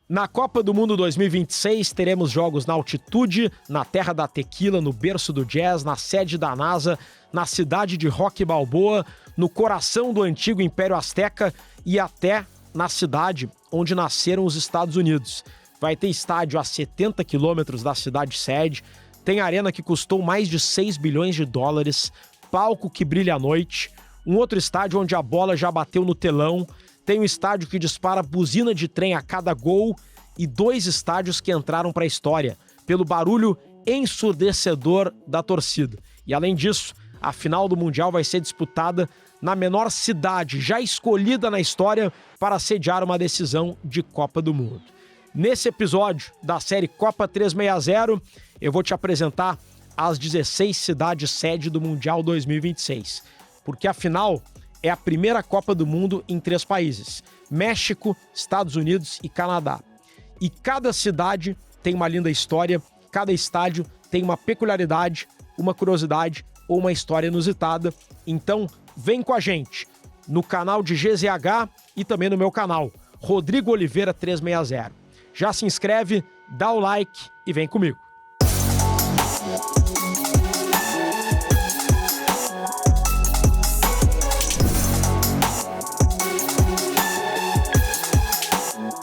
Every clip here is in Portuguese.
Na Copa do Mundo 2026, teremos jogos na altitude, na terra da tequila, no berço do jazz, na sede da NASA, na cidade de Roque Balboa, no coração do antigo Império Azteca e até na cidade onde nasceram os Estados Unidos. Vai ter estádio a 70 quilômetros da cidade sede, tem arena que custou mais de 6 bilhões de dólares, palco que brilha à noite, um outro estádio onde a bola já bateu no telão, tem um estádio que dispara buzina de trem a cada gol e 2 estádios que entraram para a história, pelo barulho ensurdecedor da torcida. E além disso, a final do Mundial vai ser disputada na menor cidade já escolhida na história para sediar uma decisão de Copa do Mundo. Nesse episódio da série Copa 360, eu vou te apresentar as 16 cidades sede do Mundial 2026, porque afinal é a primeira Copa do Mundo em 3 países: México, Estados Unidos e Canadá. E cada cidade tem uma linda história, cada estádio tem uma peculiaridade, uma curiosidade ou uma história inusitada. Então, vem com a gente no canal de GZH e também no meu canal, Rodrigo Oliveira 360. Já se inscreve, dá o like e vem comigo.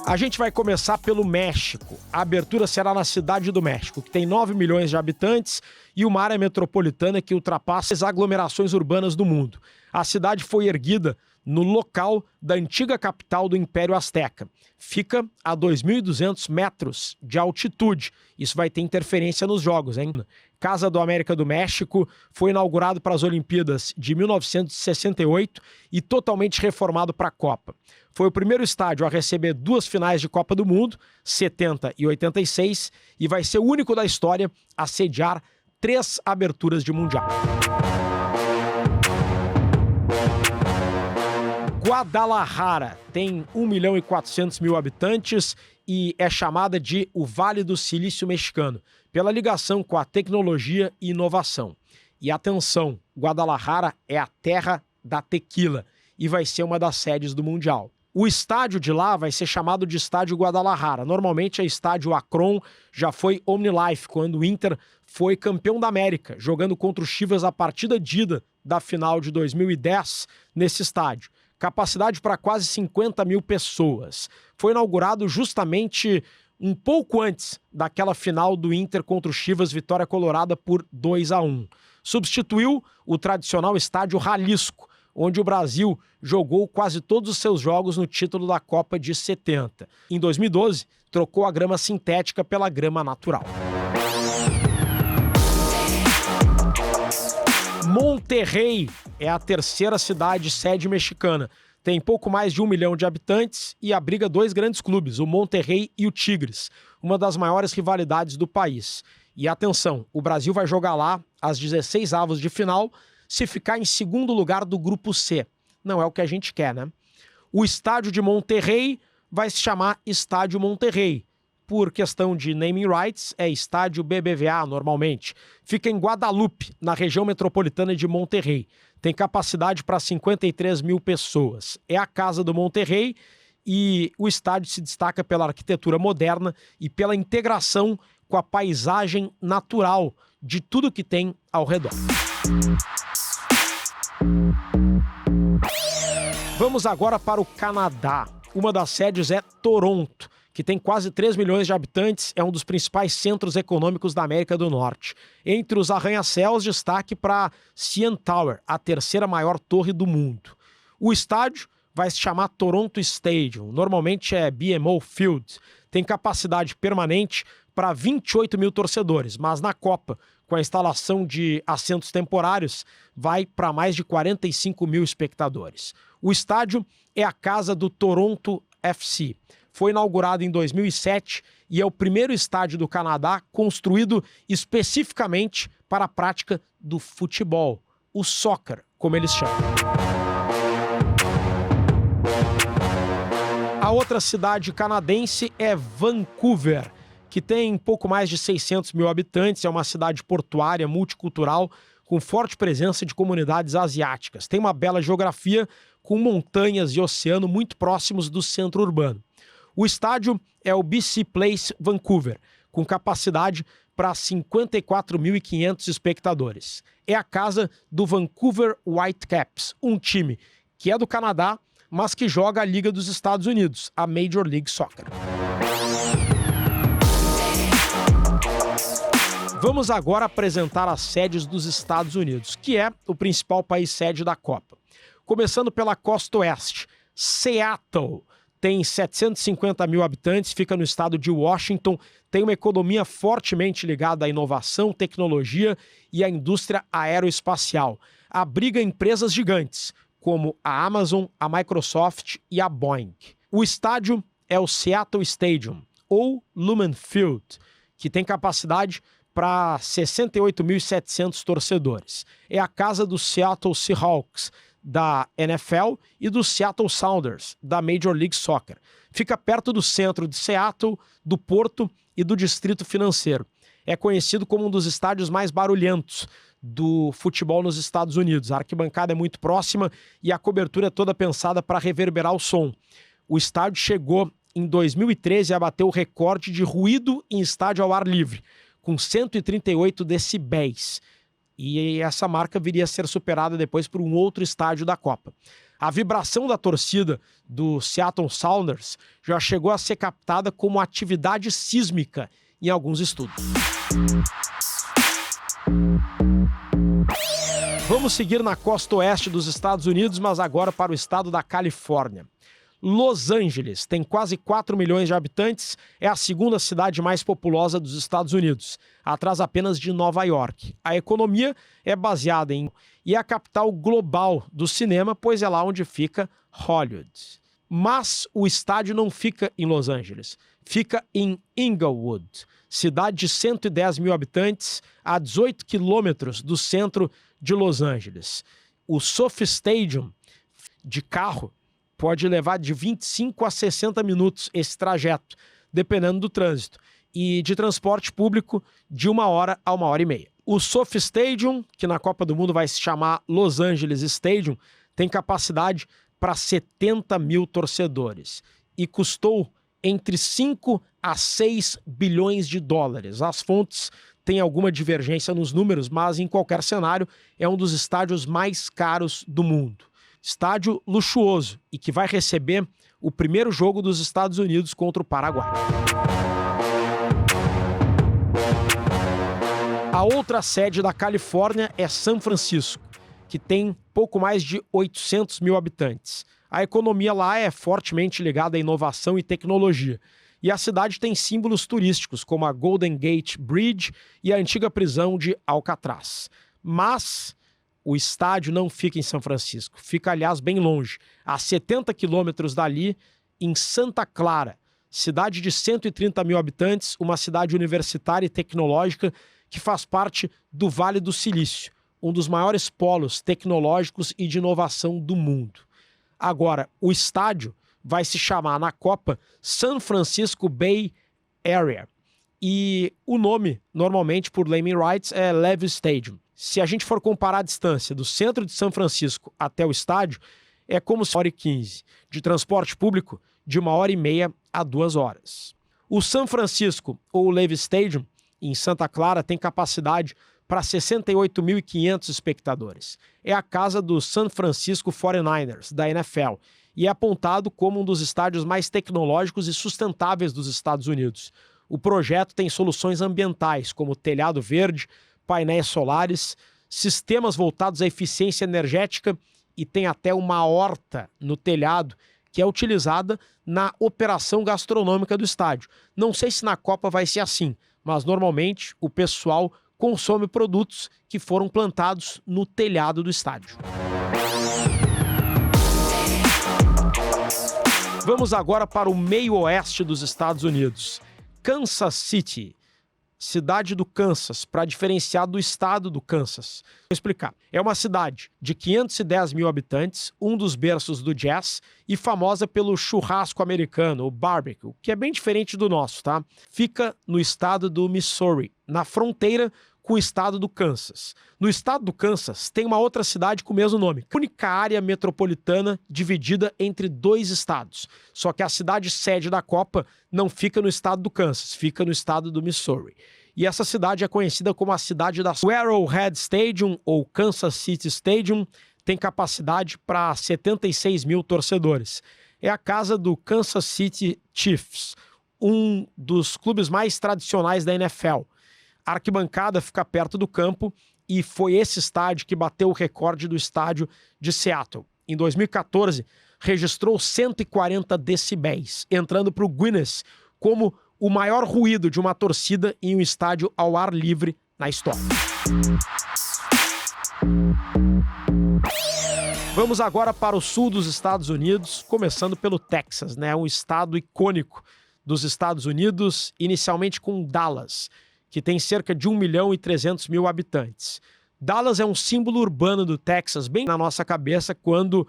A gente vai começar pelo México. A abertura será na Cidade do México, que tem 9 milhões de habitantes e uma área metropolitana que ultrapassa as aglomerações urbanas do mundo. A cidade foi erguida no local da antiga capital do Império Azteca. Fica a 2.200 metros de altitude. Isso vai ter interferência nos jogos, hein? Casa do América do México foi inaugurado para as Olimpíadas de 1968 e totalmente reformado para a Copa. Foi o primeiro estádio a receber 2 finais de Copa do Mundo, 70 e 86, e vai ser o único da história a sediar 3 aberturas de Mundial. Guadalajara tem 1.400.000 habitantes e é chamada de o Vale do Silício Mexicano, pela ligação com a tecnologia e inovação. E atenção, Guadalajara é a terra da tequila e vai ser uma das sedes do Mundial. O estádio de lá vai ser chamado de Estádio Guadalajara. Normalmente é Estádio Akron, já foi OmniLife, quando o Inter foi campeão da América, jogando contra o Chivas a partida de ida da final de 2010 nesse estádio. Capacidade para quase 50.000 pessoas. Foi inaugurado justamente um pouco antes daquela final do Inter contra o Chivas, vitória colorada por 2-1. Substituiu o tradicional Estádio Jalisco, onde o Brasil jogou quase todos os seus jogos no título da Copa de 70. Em 2012, trocou a grama sintética pela grama natural. Monterrey é a terceira cidade sede mexicana. Tem pouco mais de 1 milhão de habitantes e abriga 2 grandes clubes, o Monterrey e o Tigres, uma das maiores rivalidades do país. E atenção, o Brasil vai jogar lá às 16avos de final se ficar em segundo lugar do Grupo C. Não é o que a gente quer, né? O estádio de Monterrey vai se chamar Estádio Monterrey. Por questão de naming rights, é Estádio BBVA normalmente. Fica em Guadalupe, na região metropolitana de Monterrey. Tem capacidade para 53.000 pessoas. É a casa do Monterrey e o estádio se destaca pela arquitetura moderna e pela integração com a paisagem natural de tudo que tem ao redor. Vamos agora para o Canadá. Uma das sedes é Toronto, que tem quase 3 milhões de habitantes, é um dos principais centros econômicos da América do Norte. Entre os arranha-céus, destaque para CN Tower, a terceira maior torre do mundo. O estádio vai se chamar Toronto Stadium, normalmente é BMO Field. Tem capacidade permanente para 28.000 torcedores, mas na Copa, com a instalação de assentos temporários, vai para mais de 45.000 espectadores. O estádio é a casa do Toronto FC. Foi inaugurado em 2007 e é o primeiro estádio do Canadá construído especificamente para a prática do futebol, o soccer, como eles chamam. A outra cidade canadense é Vancouver, que tem pouco mais de 600.000 habitantes, é uma cidade portuária, multicultural, com forte presença de comunidades asiáticas. Tem uma bela geografia com montanhas e oceano muito próximos do centro urbano. O estádio é o BC Place Vancouver, com capacidade para 54.500 espectadores. É a casa do Vancouver Whitecaps, um time que é do Canadá, mas que joga a Liga dos Estados Unidos, a Major League Soccer. Vamos agora apresentar as sedes dos Estados Unidos, que é o principal país sede da Copa. Começando pela costa oeste, Seattle tem 750 mil habitantes, fica no estado de Washington, tem uma economia fortemente ligada à inovação, tecnologia e à indústria aeroespacial. Abriga empresas gigantes, como a Amazon, a Microsoft e a Boeing. O estádio é o Seattle Stadium, ou Lumen Field, que tem capacidade para 68.700 torcedores. É a casa do Seattle Seahawks, da NFL, e do Seattle Sounders, da Major League Soccer. Fica perto do centro de Seattle, do porto e do distrito financeiro. É conhecido como um dos estádios mais barulhentos do futebol nos Estados Unidos. A arquibancada é muito próxima e a cobertura é toda pensada para reverberar o som. O estádio chegou em 2013 a bater o recorde de ruído em estádio ao ar livre, com 138 decibéis. E essa marca viria a ser superada depois por um outro estádio da Copa. A vibração da torcida do Seattle Sounders já chegou a ser captada como atividade sísmica em alguns estudos. Vamos seguir na costa oeste dos Estados Unidos, mas agora para o estado da Califórnia. Los Angeles tem quase 4 milhões de habitantes, é a segunda cidade mais populosa dos Estados Unidos, atrás apenas de Nova York. A economia é baseada e é a capital global do cinema, pois é lá onde fica Hollywood. Mas o estádio não fica em Los Angeles, fica em Inglewood, cidade de 110 mil habitantes, a 18 quilômetros do centro de Los Angeles. O SoFi Stadium, de carro, pode levar de 25 a 60 minutos esse trajeto, dependendo do trânsito, e de transporte público de 1 hora a 1h30. O SoFi Stadium, que na Copa do Mundo vai se chamar Los Angeles Stadium, tem capacidade para 70 mil torcedores e custou entre 5 a 6 bilhões de dólares. As fontes têm alguma divergência nos números, mas em qualquer cenário é um dos estádios mais caros do mundo. Estádio luxuoso e que vai receber o primeiro jogo dos Estados Unidos contra o Paraguai. A outra sede da Califórnia é São Francisco, que tem pouco mais de 800 mil habitantes. A economia lá é fortemente ligada à inovação e tecnologia. E a cidade tem símbolos turísticos, como a Golden Gate Bridge e a antiga prisão de Alcatraz. Mas o estádio não fica em São Francisco, fica, aliás, bem longe, a 70 quilômetros dali, em Santa Clara, cidade de 130 mil habitantes, uma cidade universitária e tecnológica que faz parte do Vale do Silício, um dos maiores polos tecnológicos e de inovação do mundo. Agora, o estádio vai se chamar na Copa San Francisco Bay Area e o nome, normalmente por naming rights, é Levi Stadium. Se a gente for comparar a distância do centro de São Francisco até o estádio, é como 1h15, de transporte público de 1h30 a 2 horas. O São Francisco, ou Levi Stadium, em Santa Clara, tem capacidade para 68.500 espectadores. É a casa do San Francisco 49ers, da NFL, e é apontado como um dos estádios mais tecnológicos e sustentáveis dos Estados Unidos. O projeto tem soluções ambientais, como telhado verde, painéis solares, sistemas voltados à eficiência energética e tem até uma horta no telhado que é utilizada na operação gastronômica do estádio. Não sei se na Copa vai ser assim, mas normalmente o pessoal consome produtos que foram plantados no telhado do estádio. Vamos agora para o meio oeste dos Estados Unidos. Kansas City, cidade do Kansas, para diferenciar do estado do Kansas. Vou explicar. É uma cidade de 510 mil habitantes, um dos berços do jazz e famosa pelo churrasco americano, o barbecue, que é bem diferente do nosso, tá? Fica no estado do Missouri, na fronteira com o estado do Kansas. No estado do Kansas tem uma outra cidade com o mesmo nome, única área metropolitana dividida entre 2 estados. Só que a cidade sede da Copa não fica no estado do Kansas, fica no estado do Missouri. E essa cidade é conhecida como a cidade da Arrowhead Stadium ou Kansas City Stadium, tem capacidade para 76 mil torcedores. É a casa do Kansas City Chiefs, um dos clubes mais tradicionais da NFL. A arquibancada fica perto do campo e foi esse estádio que bateu o recorde do estádio de Seattle. Em 2014, registrou 140 decibéis, entrando para o Guinness como o maior ruído de uma torcida em um estádio ao ar livre na história. Vamos agora para o sul dos Estados Unidos, começando pelo Texas, um estado icônico dos Estados Unidos, inicialmente com Dallas, que tem cerca de 1.300.000 habitantes. Dallas é um símbolo urbano do Texas, bem na nossa cabeça quando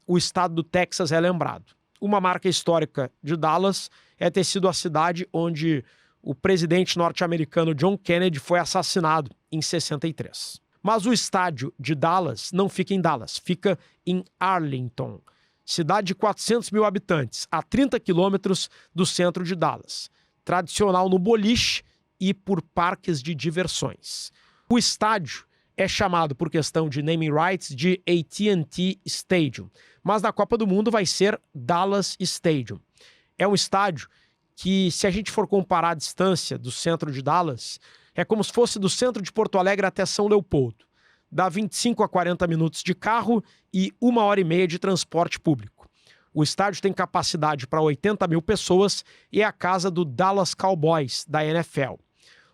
o estado do Texas é lembrado. Uma marca histórica de Dallas é ter sido a cidade onde o presidente norte-americano John Kennedy foi assassinado em 63. Mas o estádio de Dallas não fica em Dallas, fica em Arlington, cidade de 400.000 habitantes, a 30 quilômetros do centro de Dallas. Tradicional no boliche e por parques de diversões. O estádio é chamado, por questão de naming rights, de AT&T Stadium, mas na Copa do Mundo vai ser Dallas Stadium. É um estádio que, se a gente for comparar a distância do centro de Dallas, é como se fosse do centro de Porto Alegre até São Leopoldo. Dá 25 a 40 minutos de carro e 1h30 de transporte público. O estádio tem capacidade para 80.000 pessoas e é a casa do Dallas Cowboys, da NFL.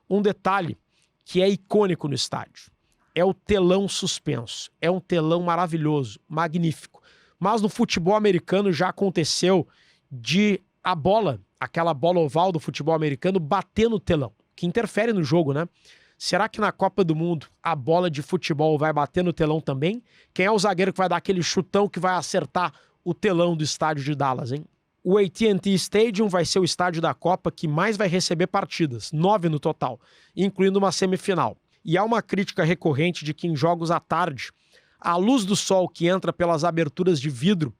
Um detalhe que é icônico no estádio é o telão suspenso. É um telão maravilhoso, magnífico. Mas no futebol americano já aconteceu de a bola, aquela bola oval do futebol americano, bater no telão, que interfere no jogo, né? Será que na Copa do Mundo a bola de futebol vai bater no telão também? Quem é o zagueiro que vai dar aquele chutão que vai acertar o telão do estádio de Dallas, hein? O AT&T Stadium vai ser o estádio da Copa que mais vai receber partidas, 9 no total, incluindo uma semifinal. E há uma crítica recorrente de que em jogos à tarde, a luz do sol que entra pelas aberturas de vidro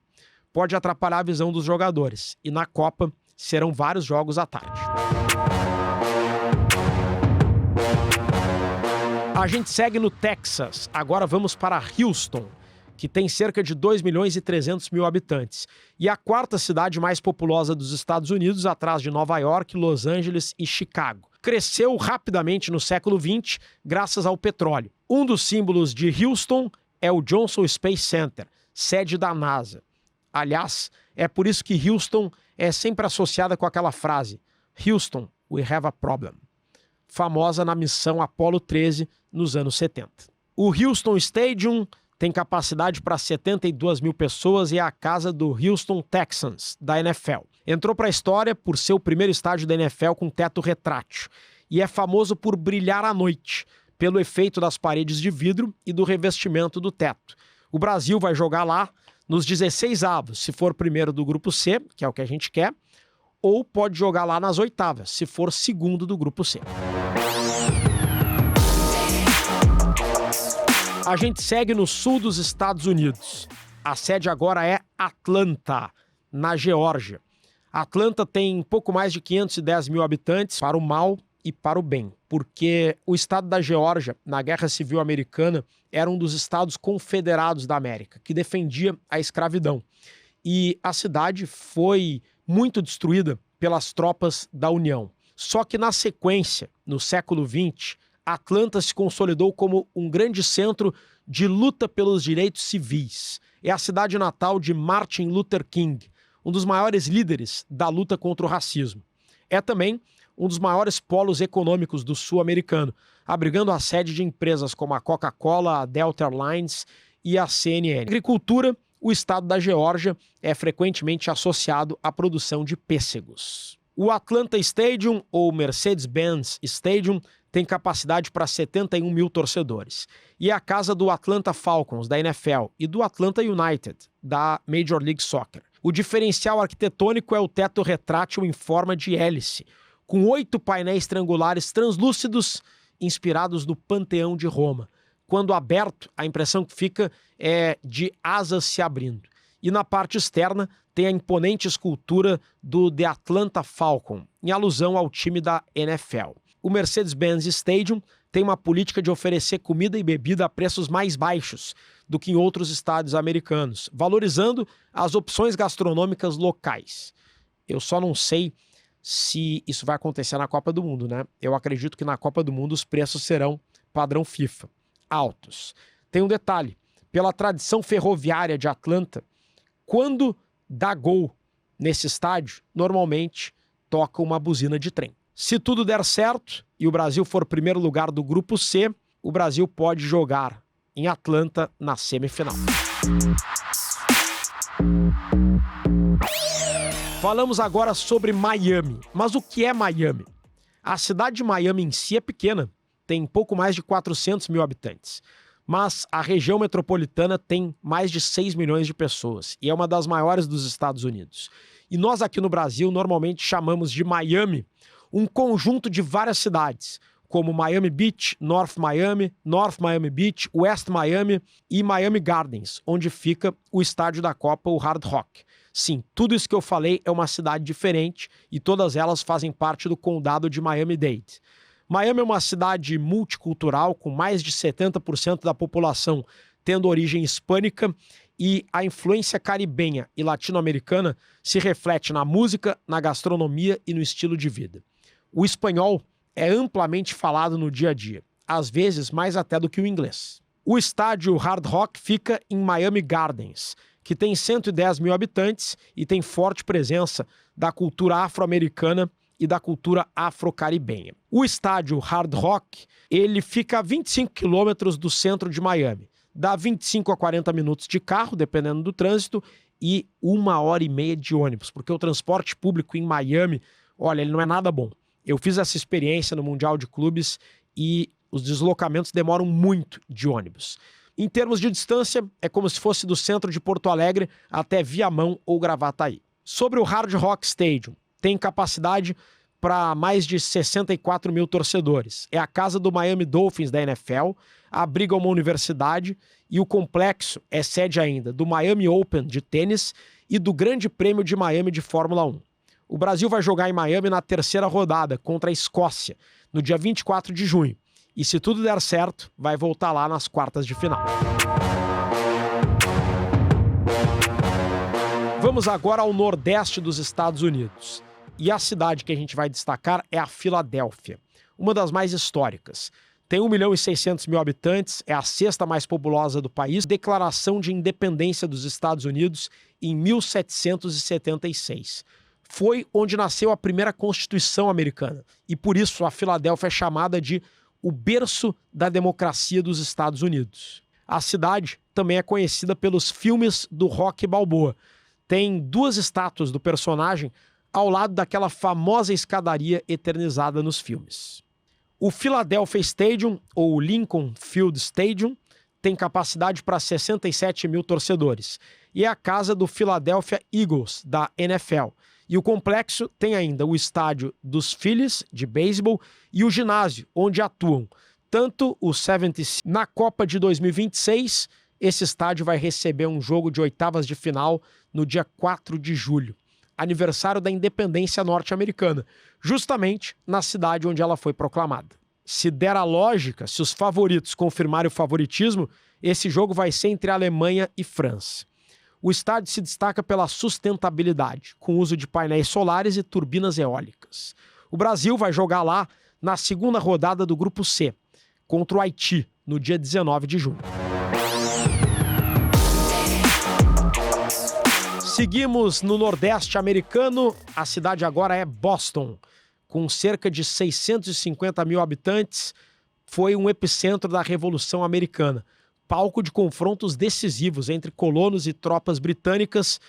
pode atrapalhar a visão dos jogadores. E na Copa serão vários jogos à tarde. A gente segue no Texas. Agora vamos para Houston, que tem cerca de 2.300.000 habitantes. E a quarta cidade mais populosa dos Estados Unidos, atrás de Nova York, Los Angeles e Chicago. Cresceu rapidamente no século XX graças ao petróleo. Um dos símbolos de Houston é o Johnson Space Center, sede da NASA. Aliás, é por isso que Houston é sempre associada com aquela frase: Houston, we have a problem. Famosa na missão Apollo 13 nos anos 70. O Houston Stadium tem capacidade para 72.000 pessoas e é a casa do Houston Texans, da NFL. Entrou para a história por ser o primeiro estádio da NFL com teto retrátil e é famoso por brilhar à noite, pelo efeito das paredes de vidro e do revestimento do teto. O Brasil vai jogar lá nos 16avos, se for primeiro do grupo C, que é o que a gente quer, ou pode jogar lá nas oitavas, se for segundo do grupo C. A gente segue no sul dos Estados Unidos. A sede agora é Atlanta, na Geórgia. Atlanta tem pouco mais de 510.000 habitantes, para o mal e para o bem, porque o estado da Geórgia, na Guerra Civil Americana, era um dos estados confederados da América, que defendia a escravidão. E a cidade foi muito destruída pelas tropas da União. Só que na sequência, no século XX, Atlanta se consolidou como um grande centro de luta pelos direitos civis. É a cidade natal de Martin Luther King, um dos maiores líderes da luta contra o racismo. É também um dos maiores polos econômicos do sul americano, abrigando a sede de empresas como a Coca-Cola, a Delta Airlines e a CNN. Agricultura, o estado da Geórgia é frequentemente associado à produção de pêssegos. O Atlanta Stadium, ou Mercedes-Benz Stadium, tem capacidade para 71.000 torcedores. E é a casa do Atlanta Falcons, da NFL, e do Atlanta United, da Major League Soccer. O diferencial arquitetônico é o teto retrátil em forma de hélice, com 8 painéis triangulares translúcidos inspirados no Panteão de Roma. Quando aberto, a impressão que fica é de asas se abrindo. E na parte externa tem a imponente escultura do The Atlanta Falcon, em alusão ao time da NFL. O Mercedes-Benz Stadium tem uma política de oferecer comida e bebida a preços mais baixos do que em outros estádios americanos, valorizando as opções gastronômicas locais. Eu só não sei se isso vai acontecer na Copa do Mundo, né? Eu acredito que na Copa do Mundo os preços serão padrão FIFA, altos. Tem um detalhe, pela tradição ferroviária de Atlanta, quando dá gol nesse estádio, normalmente toca uma buzina de trem. Se tudo der certo e o Brasil for primeiro lugar do grupo C, o Brasil pode jogar em Atlanta na semifinal. Falamos agora sobre Miami. Mas o que é Miami? A cidade de Miami em si é pequena, tem pouco mais de 400 mil habitantes. Mas a região metropolitana tem mais de 6 milhões de pessoas e é uma das maiores dos Estados Unidos. E nós aqui no Brasil normalmente chamamos de Miami um conjunto de várias cidades, como Miami Beach, North Miami Beach, West Miami e Miami Gardens, onde fica o estádio da Copa, o Hard Rock. Sim, tudo isso que eu falei é uma cidade diferente e todas elas fazem parte do condado de Miami-Dade. Miami é uma cidade multicultural, com mais de 70% da população tendo origem hispânica, e a influência caribenha e latino-americana se reflete na música, na gastronomia e no estilo de vida. O espanhol é amplamente falado no dia a dia, às vezes mais até do que o inglês. O estádio Hard Rock fica em Miami Gardens, que tem 110 mil habitantes e tem forte presença da cultura afro-americana e da cultura afro-caribenha. O estádio Hard Rock, ele fica a 25 quilômetros do centro de Miami. Dá 25 a 40 minutos de carro, dependendo do trânsito, e 1h30 de ônibus, porque o transporte público em Miami, olha, ele não é nada bom. Eu fiz essa experiência no Mundial de Clubes e os deslocamentos demoram muito de ônibus. Em termos de distância, é como se fosse do centro de Porto Alegre até Viamão ou Gravataí. Sobre o Hard Rock Stadium, tem capacidade para mais de 64 mil torcedores. É a casa do Miami Dolphins da NFL, abriga uma universidade e o complexo é sede ainda do Miami Open de tênis e do Grande Prêmio de Miami de Fórmula 1. O Brasil vai jogar em Miami na terceira rodada contra a Escócia, no dia 24 de junho. E se tudo der certo, vai voltar lá nas quartas de final. Vamos agora ao nordeste dos Estados Unidos. E a cidade que a gente vai destacar é a Filadélfia, uma das mais históricas. Tem 1.600.000 habitantes, é a sexta mais populosa do país. Declaração de independência dos Estados Unidos em 1776. Foi onde nasceu a primeira Constituição americana. E por isso a Filadélfia é chamada de o berço da democracia dos Estados Unidos. A cidade também é conhecida pelos filmes do Rocky Balboa. Tem 2 estátuas do personagem ao lado daquela famosa escadaria eternizada nos filmes. O Philadelphia Stadium, ou Lincoln Field Stadium, tem capacidade para 67 mil torcedores e é a casa do Philadelphia Eagles, da NFL. E o complexo tem ainda o estádio dos Phillies, de beisebol, e o ginásio, onde atuam tanto os 76. Na Copa de 2026, esse estádio vai receber um jogo de oitavas de final no dia 4 de julho. Aniversário da independência norte-americana, justamente na cidade onde ela foi proclamada. Se der a lógica, se os favoritos confirmarem o favoritismo, esse jogo vai ser entre Alemanha e França. O estádio se destaca pela sustentabilidade, com uso de painéis solares e turbinas eólicas. O Brasil vai jogar lá na segunda rodada do Grupo C, contra o Haiti, no dia 19 de junho. Seguimos no Nordeste americano, a cidade agora é Boston. Com cerca de 650 mil habitantes, foi um epicentro da Revolução Americana, palco de confrontos decisivos entre colonos e tropas britânicas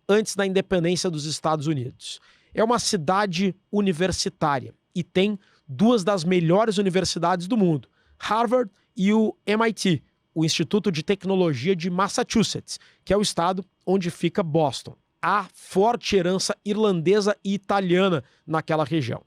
antes da independência dos Estados Unidos. É uma cidade universitária e tem 2 das melhores universidades do mundo, Harvard e o MIT, o Instituto de Tecnologia de Massachusetts, que é o estado onde fica Boston. Há forte herança irlandesa e italiana naquela região.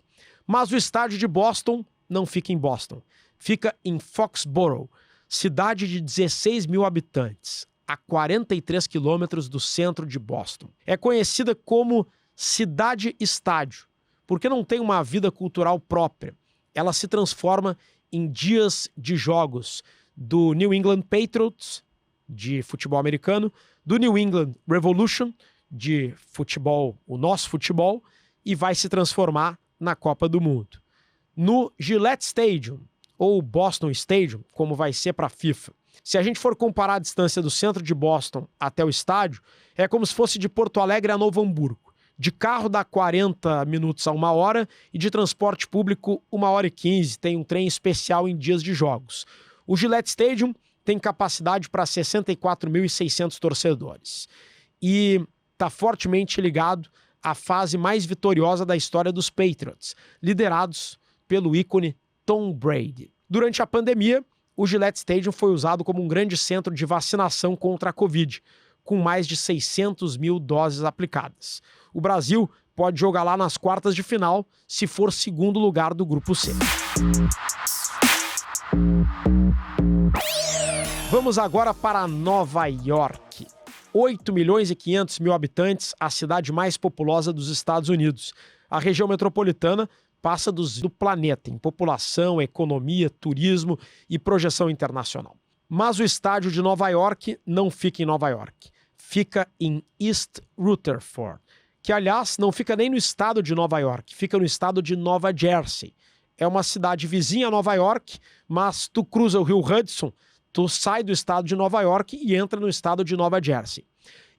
Mas o estádio de Boston não fica em Boston. fica em Foxborough, cidade de 16 mil habitantes, a 43 quilômetros do centro de Boston. É conhecida como cidade-estádio, porque não tem uma vida cultural própria. Ela se transforma em dias de jogos do New England Patriots, de futebol americano, do New England Revolution, de futebol, o nosso futebol, e vai se transformar na Copa do Mundo. No Gillette Stadium, ou Boston Stadium, como vai ser para a FIFA. Se a gente for comparar a distância do centro de Boston até o estádio, é como se fosse de Porto Alegre a Novo Hamburgo. De carro dá 40 minutos a 1 hora e de transporte público 1h15. Tem um trem especial em dias de jogos. O Gillette Stadium tem capacidade para 64.600 torcedores e está fortemente ligado à fase mais vitoriosa da história dos Patriots, liderados pelo ícone Tom Brady. Durante a pandemia, o Gillette Stadium foi usado como um grande centro de vacinação contra a Covid, com mais de 600 mil doses aplicadas. O Brasil pode jogar lá nas quartas de final, se for segundo lugar do Grupo C. Vamos agora para Nova York. 8 milhões e 500 mil habitantes, a cidade mais populosa dos Estados Unidos. A região metropolitana passa do planeta em população, economia, turismo e projeção internacional. Mas o estádio de Nova York não fica em Nova York. Fica em East Rutherford, que, aliás, não fica nem no estado de Nova York, fica no estado de Nova Jersey. É uma cidade vizinha a Nova York, mas tu cruza o rio Hudson, tu sai do estado de Nova York e entra no estado de Nova Jersey.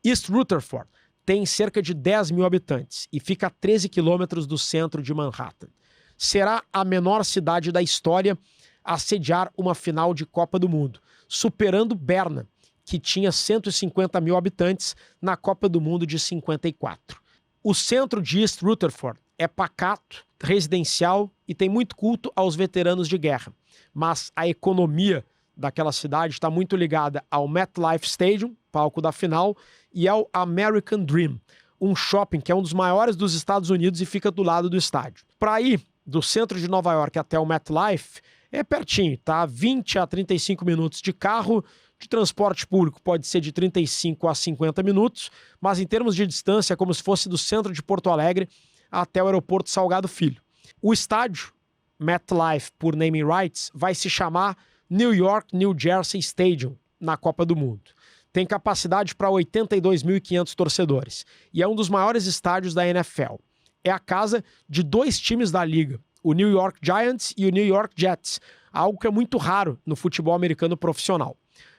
East Rutherford tem cerca de 10 mil habitantes e fica a 13 quilômetros do centro de Manhattan. Será a menor cidade da história a sediar uma final de Copa do Mundo, superando Berna, que tinha 150 mil habitantes na Copa do Mundo de 54. O centro de East Rutherford é pacato, residencial e tem muito culto aos veteranos de guerra, mas a economia daquela cidade está muito ligada ao MetLife Stadium, palco da final, e ao American Dream, um shopping que é um dos maiores dos Estados Unidos e fica do lado do estádio. Para ir do centro de Nova York até o MetLife é pertinho, tá? 20 a 35 minutos de carro. De transporte público pode ser de 35 a 50 minutos, mas em termos de distância é como se fosse do centro de Porto Alegre até o aeroporto Salgado Filho. O estádio, MetLife por naming rights, vai se chamar New York New Jersey Stadium na Copa do Mundo. Tem capacidade para 82.500 torcedores e é um dos maiores estádios da NFL. É a casa de 2 times da liga, o New York Giants e o New York Jets, algo que é muito raro no futebol americano profissional.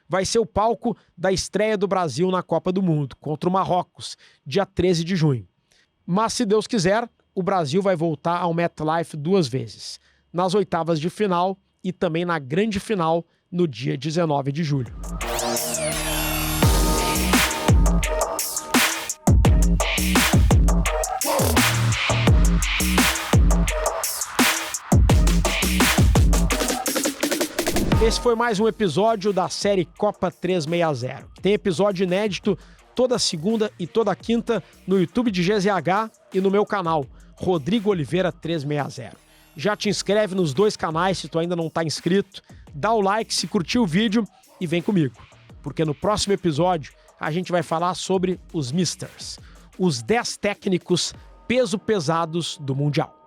Vai ser o palco da estreia do Brasil na Copa do Mundo, contra o Marrocos, dia 13 de junho. Mas, se Deus quiser, o Brasil vai voltar ao MetLife 2 vezes, nas oitavas de final e também na grande final no dia 19 de julho. Esse foi mais um episódio da série Copa 360. Tem episódio inédito toda segunda e toda quinta no YouTube de GZH e no meu canal, Rodrigo Oliveira 360. Já te inscreve nos 2 canais se tu ainda não está inscrito, dá o like se curtiu o vídeo e vem comigo, porque no próximo episódio a gente vai falar sobre os Misters, os 10 técnicos peso pesados do Mundial.